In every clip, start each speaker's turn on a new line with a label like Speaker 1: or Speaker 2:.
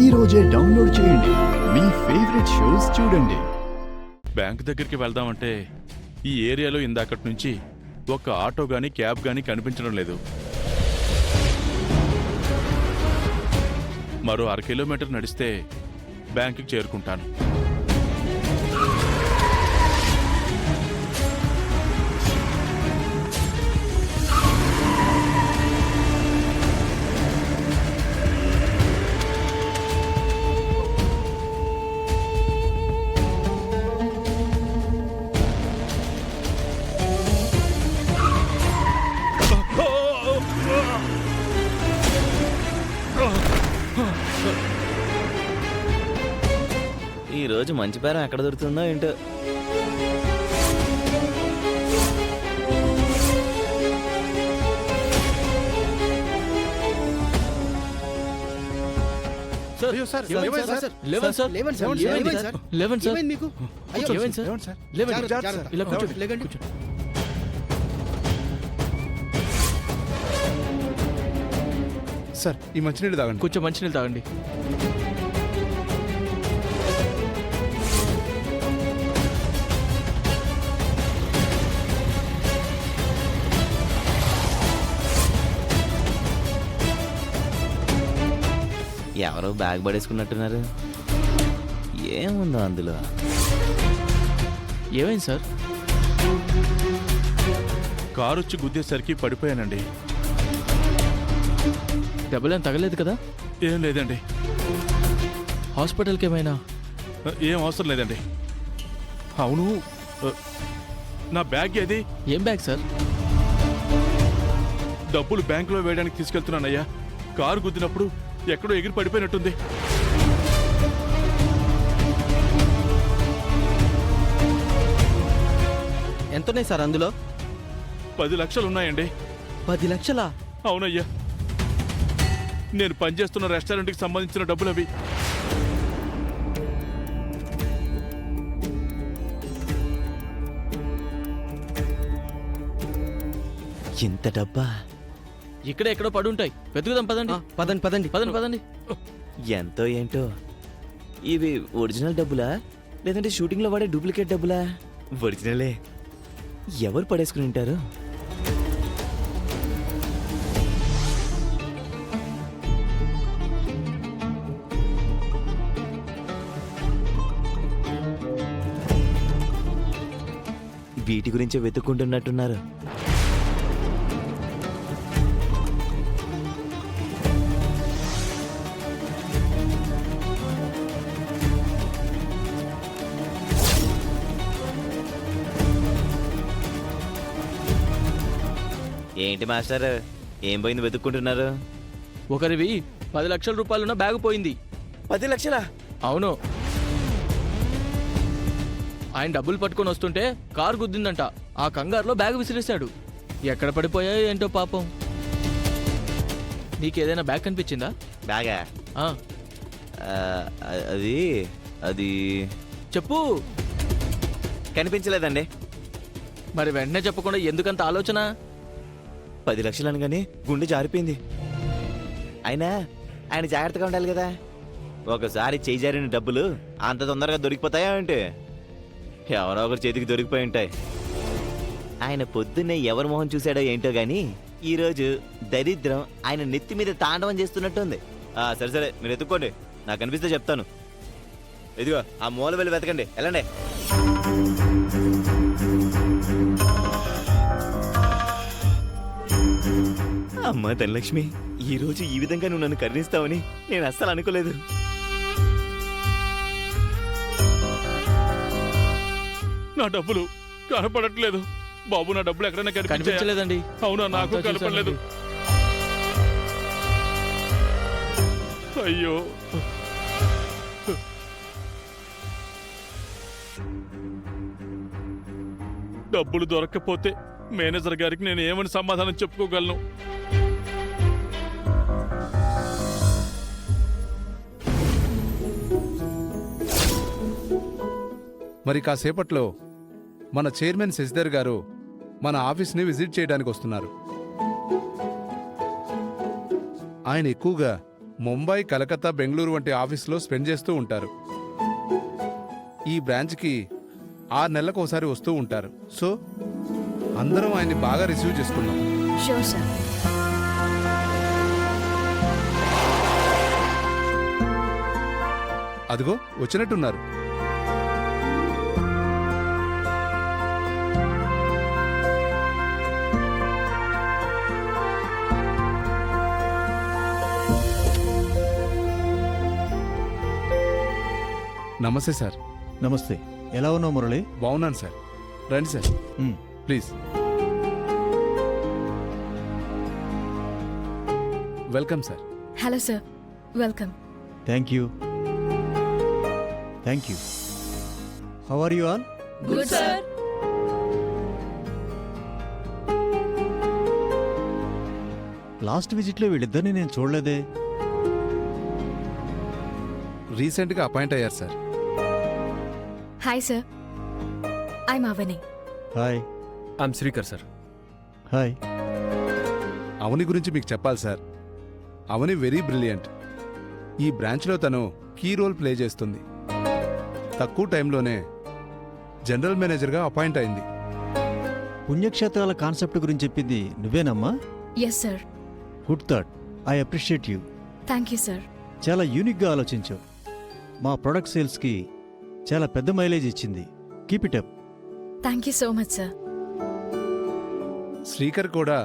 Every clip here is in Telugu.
Speaker 1: ఈ రోజే డౌన్లోడ్ చేయండి, మీ ఫేవరెట్ షోస్ చూడండి.
Speaker 2: బ్యాంక్ దగ్గరికి వెళ్దామంటే ఈ ఏరియాలో ఇందాకటి నుంచి ఒక్క ఆటో గాని క్యాబ్ గాని కనిపించడం లేదు. మరో 1/2 కిలోమీటర్ నడిస్తే బ్యాంకుకి చేరుకుంటాను.
Speaker 3: ఈ రోజు మంచి బేరం ఎక్కడ దొరుకుతుందో ఏంటో.
Speaker 4: సార్ ఈ మంచినీళ్ళు తాగండి.
Speaker 5: కొంచెం మంచినీళ్ళు తాగండి.
Speaker 3: ఎవరో బ్యాగ్ పడేసుకున్నట్టున్నారు. ఏముందో అందులో?
Speaker 5: ఏమైంది సార్?
Speaker 2: కారు వచ్చి గుద్దేసరికి పడిపోయానండి.
Speaker 5: దెబ్బలేం తగలేదు కదా?
Speaker 2: ఏం లేదండి.
Speaker 5: హాస్పిటల్కి ఏమైనా?
Speaker 2: ఏం అవసరం లేదండి. అవును, నా బ్యాగ్ ఏది?
Speaker 5: ఏం బ్యాగ్ సార్?
Speaker 2: డబ్బులు బ్యాంకులో వేయడానికి తీసుకెళ్తున్నానయ్యా. కారు గుద్దినప్పుడు ఎక్కడో ఎగిరి పడిపోయినట్టుంది.
Speaker 6: ఎంతున్నాయి సార్ అందులో?
Speaker 2: 10 లక్షలు ఉన్నాయండి.
Speaker 6: 10 లక్షలా?
Speaker 2: అవునయ్యా, నేను పనిచేస్తున్న రెస్టారెంట్కి సంబంధించిన డబ్బులు అవి.
Speaker 3: ఇంత డబ్బా?
Speaker 5: ఇక్కడ ఎక్కడో పడి ఉంటాయి, వెతుకుదాం పదండి.
Speaker 6: పదండి పదండి
Speaker 5: పదండి పదండి.
Speaker 3: ఎంతో ఏంటో. ఇవి ఒరిజినల్ డబ్బులా లేదంటే షూటింగ్లో వాడే డూప్లికేట్ డబ్బులా? ఒరిజినలే. ఎవరు పడేసుకుని ఉంటారు? వీటి గురించే వెతుక్కుంటున్నట్టున్నారు. ఏంటి మాస్టర్, ఏం పోయింది వెతుక్కుంటున్నారు?
Speaker 5: ఒకరివి 10 లక్షల రూపాయలున్న బ్యాగు పోయింది.
Speaker 3: 10 లక్షలా?
Speaker 5: అవును. ఆయన డబ్బులు పట్టుకొని వస్తుంటే కారు గుద్దిందంట. ఆ కంగారులో బ్యాగ్ విసిరేశాడు. ఎక్కడ పడిపోయాయో ఏంటో పాపం. నీకేదైనా బ్యాగ్ కనిపించిందా?
Speaker 3: బ్యాగా? అది అది
Speaker 5: చెప్పు.
Speaker 3: కనిపించలేదండి.
Speaker 5: మరి వెంటనే చెప్పకుండా ఎందుకంత ఆలోచన?
Speaker 3: 10 లక్షలు అనగానే గుండె జారిపోయింది. అయినా ఆయన జాగ్రత్తగా ఉండాలి కదా. ఒకసారి చేయి జారిన డబ్బులు అంత తొందరగా దొరికిపోతాయా అంటే? ఎవరో ఒకరి చేతికి దొరికిపోయి ఉంటాయి. ఆయన పొద్దున్నే ఎవరి మొహం చూశాడో ఏంటో గాని ఈరోజు దరిద్రం ఆయన నెత్తి మీద తాండవం చేస్తున్నట్టుంది. సరే సరే, మీరు ఎత్తుక్కోండి, నాకు అనిపిస్తే చెప్తాను. ఇదిగో ఆ మూల వెళ్ళి వెతకండి, వెళ్ళండి. అమ్మా ధనలక్ష్మి, ఈరోజు ఈ విధంగా నువ్వు నన్ను కరుణిస్తావని నేను అస్సలు అనుకోలేదు.
Speaker 2: నా డబ్బులు కనపడట్లేదు. బాబు, నా డబ్బులు ఎక్కడైనా
Speaker 5: కనిపించలేదండి.
Speaker 2: అవునా? నాకు కనపడలేదు. అయ్యో, డబ్బులు దొరక్కపోతే మేనేజర్ గారికి నేను ఏమని సమాధానం చెప్పుకోగలను?
Speaker 4: మరి కాసేపట్లో మన చైర్మన్ శశిధర్ గారు మన ఆఫీస్ని విజిట్ చేయడానికి వస్తున్నారు. ఆయన ఎక్కువగా ముంబై, కలకత్తా, బెంగళూరు వంటి ఆఫీసులో స్పెండ్ చేస్తూ ఉంటారు. ఈ బ్రాంచ్కి 6 నెలలకు ఒకసారి వస్తూ ఉంటారు. సో అందరం ఆయన్ని బాగా రిసీవ్ చేసుకున్నాం.
Speaker 7: Sure sir.
Speaker 4: అదిగో వచ్చినట్టున్నారు. నమస్తే సార్.
Speaker 8: నమస్తే, ఎలా ఉన్నావు మురళి?
Speaker 4: బాగున్నాను సార్. రండి sir,
Speaker 8: hmm,
Speaker 4: please. Welcome sir.
Speaker 7: Hello sir, welcome.
Speaker 8: Thank you. Thank you. How are you all?
Speaker 7: Good sir.
Speaker 8: Last విజిట్లో వీళ్ళిద్దరిని నేను చూడలేదే.
Speaker 4: రీసెంట్గా అపాయింట్ అయ్యారు సార్.
Speaker 7: Hi sir, I'm Avani.
Speaker 8: Hi.
Speaker 9: I'm Srikar sir.
Speaker 8: Hi.
Speaker 4: Avani గురించి మీకు చెప్పాలి సార్. అవని వెరీ బ్రిలియంట్. ఈ బ్రాంచ్లో తను కీ రోల్ ప్లే చేస్తుంది. తక్కువ టైంలోనే జనరల్ మేనేజర్గా అపాయింట్ అయింది.
Speaker 8: పుణ్యక్షేత్రాల కాన్సెప్ట్ గురించి చెప్పింది నువ్వేనమ్మా?
Speaker 7: Yes sir.
Speaker 8: Good thought. I appreciate you.
Speaker 7: Thank you sir.
Speaker 8: చాలా యూనిక్గా ఆలోచించావు. మా ప్రొడక్ట్ సేల్స్కి చాలా పెద్ద మైలేజ్ ఇచ్చింది. Keep it up.
Speaker 7: Thank you so much sir.
Speaker 4: Srikar కూడా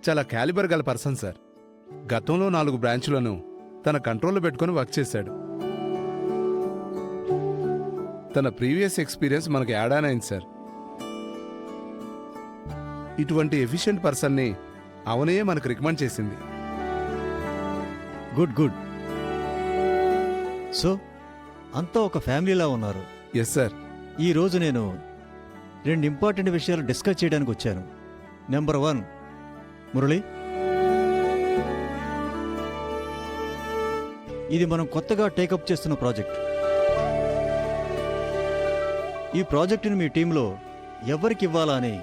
Speaker 4: చాలా క్యాలిబర్ గల పర్సన్ సార్. గతంలో 4 బ్రాంచులను తన కంట్రోల్లో పెట్టుకుని వర్క్ చేశాడు. తన ప్రీవియస్ ఎక్స్పీరియన్స్ మనకు యాడ్ ఆన్ అయింది సార్. ఇటువంటి ఎఫిషియెంట్ పర్సన్ని అవనయే మనకు రికమెండ్ చేసింది.
Speaker 8: Good good. సో అంతా ఒక ఫ్యామిలీలా ఉన్నారు.
Speaker 4: Yes sir.
Speaker 8: ఈరోజు నేను 2 ఇంపార్టెంట్ విషయాలు డిస్కస్ చేయడానికి వచ్చాను. నెంబర్ 1, మురళి, ఇది మనం కొత్తగా టేకప్ చేస్తున్న ప్రాజెక్ట్. ఈ ప్రాజెక్టుని మీ టీంలో ఎవరికి ఇవ్వాలా అని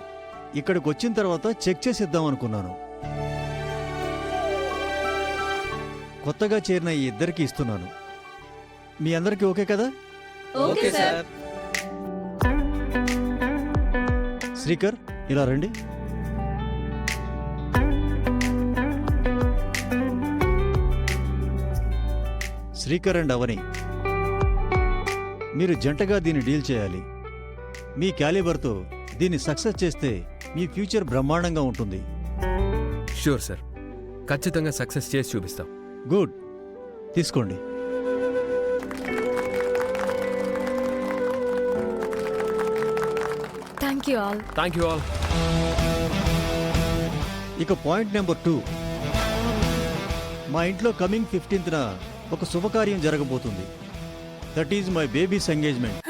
Speaker 8: ఇక్కడికి వచ్చిన తర్వాత చెక్ చేసి ఇద్దాం అనుకున్నాను. కొత్తగా చేరిన ఈ ఇద్దరికి ఇస్తున్నాను. మీ అందరికీ ఓకే కదా?
Speaker 7: Okay sir.
Speaker 8: శ్రీకర్, ఇలా రండి. శ్రీకర్ అండ్ అవని, మీరు జంటగా దీన్ని డీల్ చేయాలి. మీ క్యాలిబర్తో దీన్ని సక్సెస్ చేస్తే మీ ఫ్యూచర్ బ్రహ్మాండంగా ఉంటుంది.
Speaker 9: షూర్ సార్, ఖచ్చితంగా సక్సెస్ చేసి చూపిస్తాం.
Speaker 8: గుడ్. తీసుకోండి.
Speaker 7: Thank you all.
Speaker 9: Thank you all.
Speaker 8: ఇక పాయింట్ నెంబర్ 2, మా ఇంట్లో కమింగ్ 15th ఒక శుభకార్యం జరగబోతుంది. That is my babies engagement.